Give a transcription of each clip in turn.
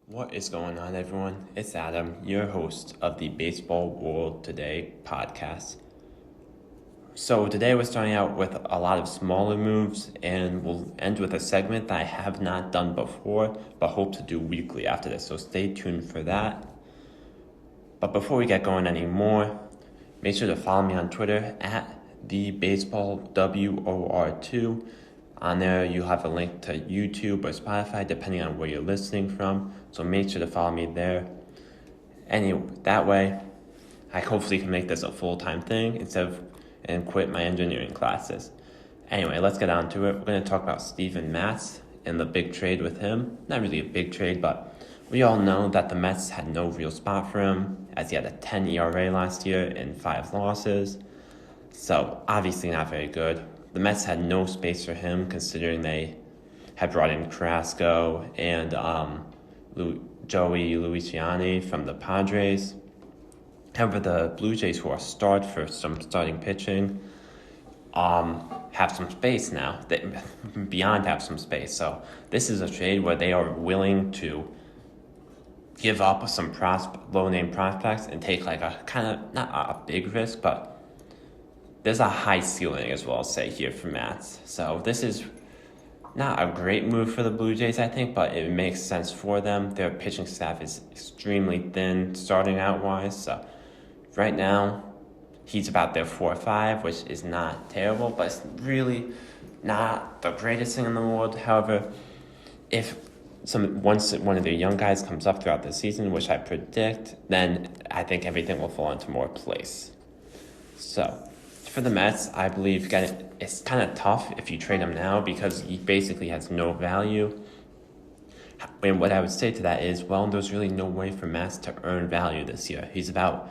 What is going on, everyone? It's Adam, your host of the Baseball World Today podcast. So today we're starting out with a lot of smaller moves, and we'll end with a segment that I have not done before, but hope to do weekly after this, so stay tuned for that. But before we get going anymore, make sure to follow me on Twitter at TheBaseballWOR2. On there, you have a link to YouTube or Spotify, depending on where you're listening from. So make sure to follow me there. Anyway, that way, I hopefully can make this a full-time thing and quit my engineering classes. Anyway, let's get on to it. We're going to talk about Steven Matz and the big trade with him. Not really a big trade, but we all know that the Mets had no real spot for him, as he had a 10 ERA last year and 5 losses. So, obviously not very good. The Mets had no space for him, considering they had brought in Carrasco and Joey Luciani from the Padres. However, the Blue Jays, who are starved for some starting pitching, have some space now. Beyond have some space. So this is a trade where they are willing to give up some low-name prospects and take like a kind of, not a big risk, but there's a high ceiling as well, say, here for Matz. So this is not a great move for the Blue Jays, I think, but it makes sense for them. Their pitching staff is extremely thin starting out-wise. So right now, he's about their 4-5, which is not terrible, but it's really not the greatest thing in the world. However, if once one of their young guys comes up throughout the season, which I predict, then I think everything will fall into more place. So for the Mets, I believe it's kind of tough if you trade him now because he basically has no value. And what I would say to that is, well, there's really no way for Matz to earn value this year. He's about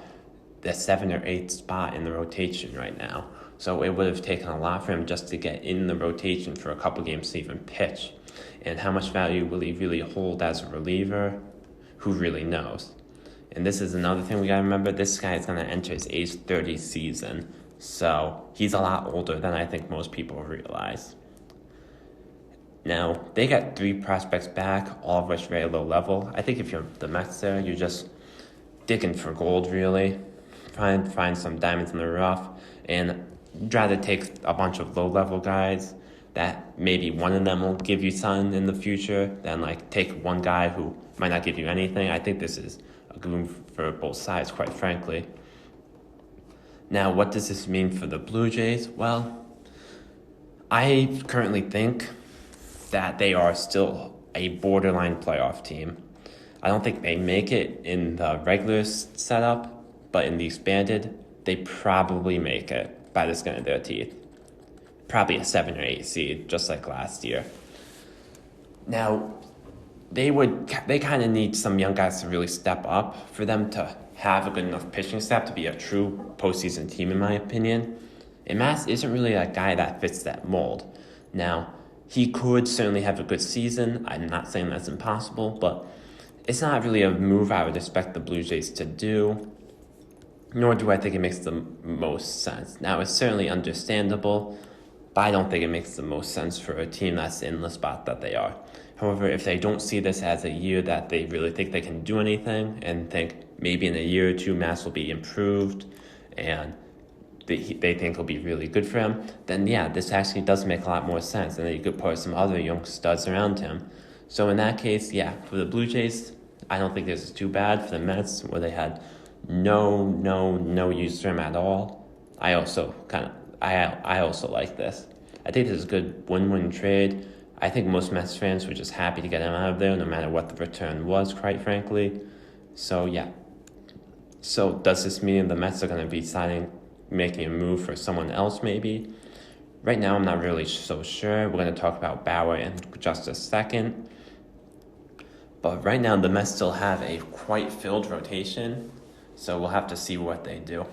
the 7th or 8th spot in the rotation right now. So it would have taken a lot for him just to get in the rotation for a couple games to even pitch. And how much value will he really hold as a reliever? Who really knows? And this is another thing we got to remember. This guy is going to enter his age 30 season. So he's a lot older than I think most people realize. Now, they got 3 prospects back, all of which very low level. I think if you're the Mets there, you're just digging for gold, really. Trying to find some diamonds in the rough. And you'd rather take a bunch of low-level guys that maybe one of them will give you something in the future than like take one guy who might not give you anything. I think this is a good move for both sides, quite frankly. Now, what does this mean for the Blue Jays? Well, I currently think that they are still a borderline playoff team. I don't think they make it in the regular setup, but in the expanded, they probably make it by the skin of their teeth. Probably a 7 or 8 seed, just like last year. Now, they kind of need some young guys to really step up for them to have a good enough pitching staff to be a true postseason team, in my opinion. And Matz isn't really a guy that fits that mold. Now, he could certainly have a good season. I'm not saying that's impossible, but it's not really a move I would expect the Blue Jays to do, nor do I think it makes the most sense. Now, it's certainly understandable, but I don't think it makes the most sense for a team that's in the spot that they are. However, if they don't see this as a year that they really think they can do anything and think maybe in a year or two Matz will be improved and they think it'll be really good for him, then yeah, this actually does make a lot more sense, and then you could put some other young studs around him. So in that case, yeah, for the Blue Jays, I don't think this is too bad. For the Mets, where they had no use for him at all, I also like this. I think this is a good win-win trade. I think most Mets fans were just happy to get him out of there, no matter what the return was, quite frankly. So, yeah. So, does this mean the Mets are going to be making a move for someone else, maybe? Right now, I'm not really so sure. We're going to talk about Bauer in just a second. But right now, the Mets still have a quite filled rotation, so we'll have to see what they do.